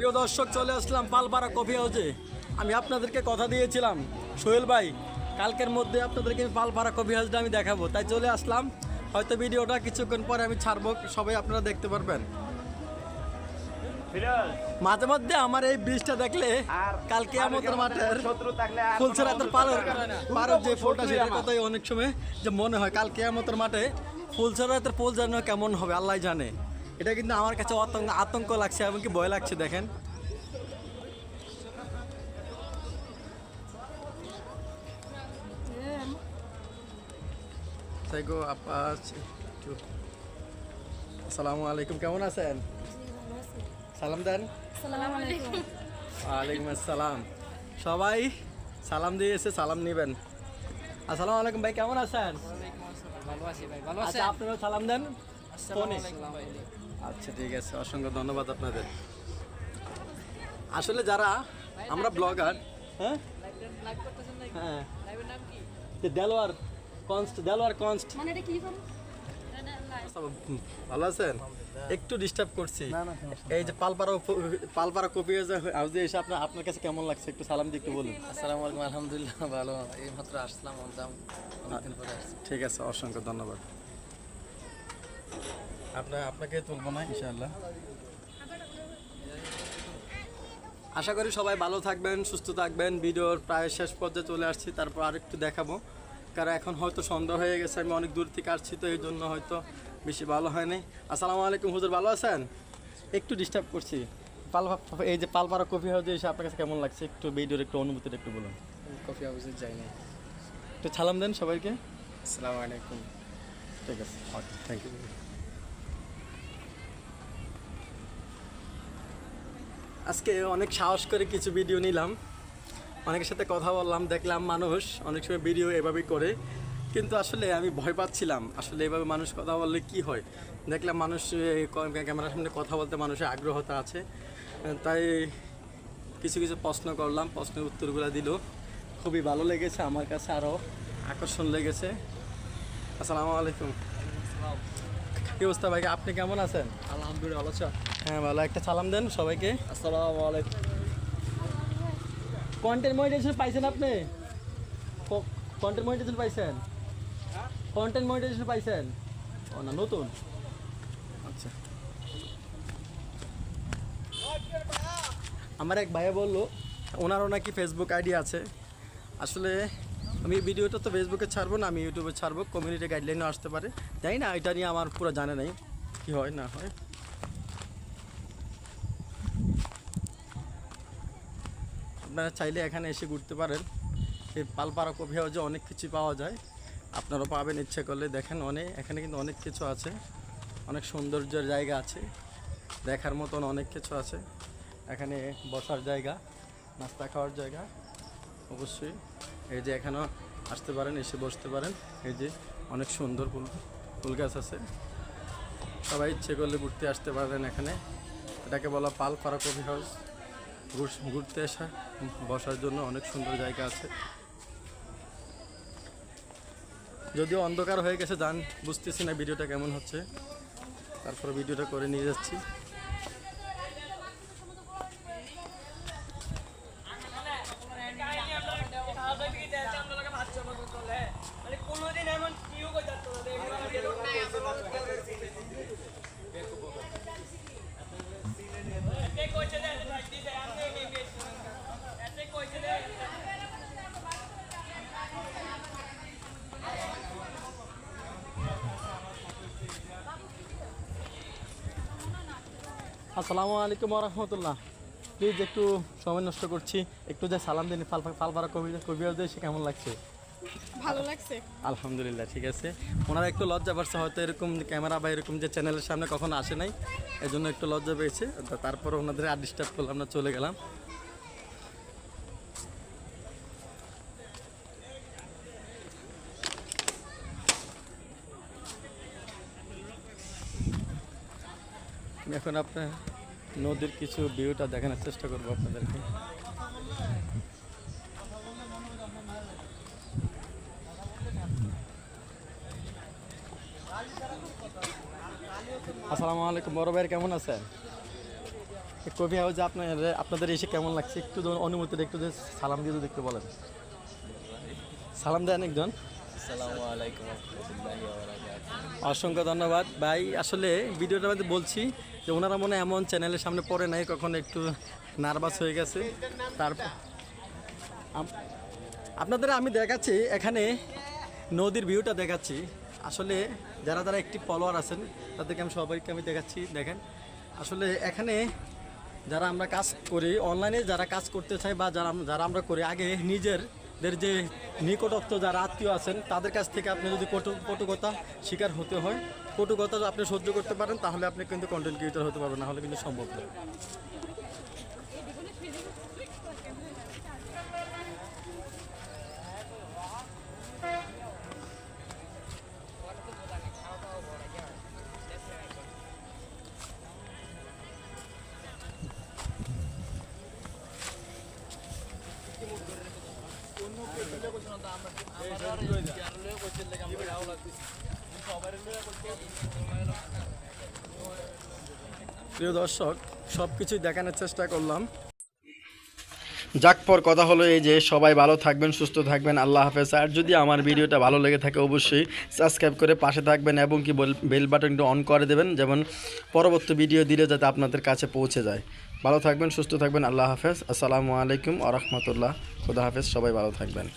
প্রিয় দর্শক, চলে আসলাম পালপাড়া কফি হাউসে। আমি আপনাদেরকে কথা দিয়েছিলাম সোহেল ভাই, কালকের মধ্যে আপনাদেরকে পালপাড়া কফি হাউসটা আমি দেখাবো, তাই চলে আসলাম। হয়তো ভিডিওটা কিছুক্ষণ পরে আমি ছাড়বো, সবাই আপনারা দেখতে পারবেন। মাঝে মধ্যে আমার এই ব্রিজটা দেখলে কালকে আমাদের মাঠের ফুলছড়াতের পাড়ের যে ফুলটা, সেটা কথাই অনেক সময় যে মনে হয় কালকে আমাদের মাঠে ফুলছড়াতের পোল যেন কেমন হবে আল্লাহ জানে। এটা কিন্তু আমার কাছে আতঙ্ক লাগছে, এমনকি ভয় লাগছে। দেখেন আসসালামু আলাইকুম, কেমন আছেন? সালাম দেন। ওয়ালাইকুম আসসালাম। সবাই সালাম দিয়েছে, সালাম নেবেন। আসসালামু আলাইকুম ভাই, কেমন আছেন? আচ্ছা, আপনারাও সালাম দেন ফোনে। আচ্ছা ঠিক আছে, অসংখ্য ধন্যবাদ আপনাদের। আসলে যারা আমরা ব্লগার, হ্যাঁ হ্যাঁ, দেলোয়ার কনস্ট ভালো আছেন? একটু ডিস্টার্ব করছি। এই যে পালপাড়া কফি হাউসে এসে আপনার কাছে কেমন লাগছে, একটু সালাম দিয়ে একটু বলুন। আসসালামু আলাইকুম। আলহামদুলিল্লাহ ভালো, এই মাত্র আসলাম, অনেকদিন পরে আসছি। ঠিক আছে, অসংখ্য ধন্যবাদ। আপনাকে তুলব না ইনশাআল্লাহ। আশা করি সবাই ভালো থাকবেন, সুস্থ থাকবেন। ভিডিওর প্রায় শেষ পর্যায়ে চলে আসছি, তারপর আরেকটু দেখাবো, কারণ এখন হয়তো সন্ধ্যা হয়ে গেছে, আমি অনেক দূর থেকে আসছি, তো এই জন্য হয়তো বেশি ভালো হয়নি। আসসালামু আলাইকুম হুজুর, ভালো আছেন? একটু ডিস্টার্ব করছি। এই যে পালপাড়া কফি হাউসে এসে আপনার কাছে কেমন লাগছে, একটু ভিডিওর একটু অনুভূতিটা একটু বলুন। কফি হাউসে যাই না। একটু সালাম দেন সবাইকে। আসসালামু আলাইকুম। ঠিক আছে, থ্যাংক ইউ। আজকে অনেক সাহস করে কিছু ভিডিও নিলাম, অনেকের সাথে কথা বললাম, দেখলাম মানুষ অনেক সময় ভিডিও এভাবেই করে, কিন্তু আসলে আমি ভয় পাচ্ছিলাম, আসলে এভাবে মানুষ কথা বললে কি হয়। দেখলাম মানুষ ক্যামেরার সামনে কথা বলতে মানুষের আগ্রহতা আছে, তাই কিছু কিছু প্রশ্ন করলাম, প্রশ্নের উত্তরগুলো দিল, খুবই ভালো লেগেছে আমার কাছে, আরও আকর্ষণ লেগেছে। আসসালামু আলাইকুম। কি অবস্থা ভাই, আপনি কেমন আছেন? আলহামদুলিল্লাহ ভালো আছো? হ্যাঁ ভালো, একটা সালাম দেন সবাইকে। আসসালামু আলাইকুম। কন্টেন্ট মনিটাইজেশন পাইছেন আপনি? কন্টেন্ট মনিটাইজেশন পাইছেন? কন্টেন্ট মনিটাইজেশন পাইছেন? ও না, নতুন। আচ্ছা, আমার এক ভাইয়া বললো ওনারও নাকি ফেসবুক আইডি আছে। আসলে আমি ভিডিওটা তো ফেসবুকে ছাড়বো না, আমি ইউটিউবে ছাড়বো, কমিউনিটি গাইডলাইনও আসতে পারে, জানি না, এটা নিয়ে আমার পুরো জানা নেই কী হয় না হয়। আপনারা চাইলে এখানে এসে ঘুরতে পারেন। এই পালপাড়া কফি হাউসে অনেক কিছু পাওয়া যায়, আপনারাও পাবেন ইচ্ছে করলে। দেখেন এখানে কিন্তু অনেক কিছু আছে, অনেক সৌন্দর্যের জায়গা আছে, দেখার মতন অনেক কিছু আছে। এখানে বসার জায়গা, নাস্তা খাওয়ার জায়গা অবশ্যই। এই যে এখানেও আসতে পারেন, এসে বসতে পারেন। এই যে অনেক সুন্দর ফুল গাছ আছে, সবাই ইচ্ছে করলে ঘুরতে আসতে পারেন এখানে। এটাকে বলা পালপাড়া কফি হাউস। ঘুরতে আসা, বসার জন্য অনেক সুন্দর জায়গা আছে। যদিও অন্ধকার হয়ে গেছে, বুঝতেছি না ভিডিওটা কেমন হচ্ছে, তারপরে ভিডিওটা করে নিয়ে যাচ্ছি। আসসালামু আলাইকুম রহমতুল্লাহ। প্লিজ একটু সময় নষ্ট করছি, একটু যে সালাম দিন। পালপাড়া কবি হাউসে এসে কেমন লাগছে? ভালো লাগছে আলহামদুলিল্লাহ। ঠিক আছে, ওনারা একটু লজ্জা পাচ্ছে, হয়তো এরকম ক্যামেরা বা এরকম যে চ্যানেলের সামনে কখনো আসে নাই, এই জন্য একটু লজ্জা পেয়েছে। তারপরে ওনাদের আর ডিস্টার্ব করলাম না, চলে গেলাম। এখন আপনার নদীর কিছু ভিউটা দেখানোর চেষ্টা করবো আপনাদেরকে। আসসালামু আলাইকুম, বড় ভাই কেমন আছেন? এই কফি হাউসে আপনাদের এসে কেমন লাগছে একটু অনুমতিটা একটু সালাম দিয়ে যদি একটু বলেন। সালাম দেন একজন। আসসালামু আলাইকুম রাহমাতুল্লাহি ওয়া বারাকাতুহু। অসংখ্য ধন্যবাদ ভাই। আসলে ভিডিওটার মধ্যে বলছি যে ওনারা মনে হয় এমন চ্যানেলের সামনে পড়ে নাই, কখনো একটু নার্ভাস হয়ে গেছে। তারপর আপনাদের আমি দেখাচ্ছি এখানে নদীর ভিউটা দেখাচ্ছি। আসলে যারা যারা একটি ফলোয়ার আছেন তাদেরকে আমি সবাইকে আমি দেখাচ্ছি। দেখেন আসলে এখানে যারা আমরা কাজ করি অনলাইনে, যারা কাজ করতে চাই বা যারা আমরা করি, আগে নিজেদের যে নিকটস্থ যারা আত্মীয় আছেন তাদের কাছ থেকে আপনি যদি কটুকতা শিকার হতে হয়, কটুকতা যদি আপনি সহ্য করতে পারেন তাহলে আপনি কিন্তু কন্টেন্ট ক্রিয়েটর হতে পারবেন, না হলে কিন্তু সম্ভব নয়। প্রিয় দর্শক, সব কিছুই দেখানোর চেষ্টা করলাম। যাক, পর কথা হলো এই যে সবাই ভালো থাকবেন, সুস্থ থাকবেন, আল্লাহ হাফেজ। আর যদি আমার ভিডিওটা ভালো লেগে থাকে অবশ্যই সাবস্ক্রাইব করে পাশে থাকবেন এবং কি বেল বাটনটা অন করে দেবেন, যেমন পরবর্তী ভিডিও দিলে যাতে আপনাদের কাছে পৌঁছে যায়। ভালো থাকবেন, সুস্থ থাকবেন, আল্লাহ হাফেজ। আসসালামু আলাইকুম ওয়া রাহমাতুল্লাহ। খোদা হাফেজ, সবাই ভালো থাকবেন।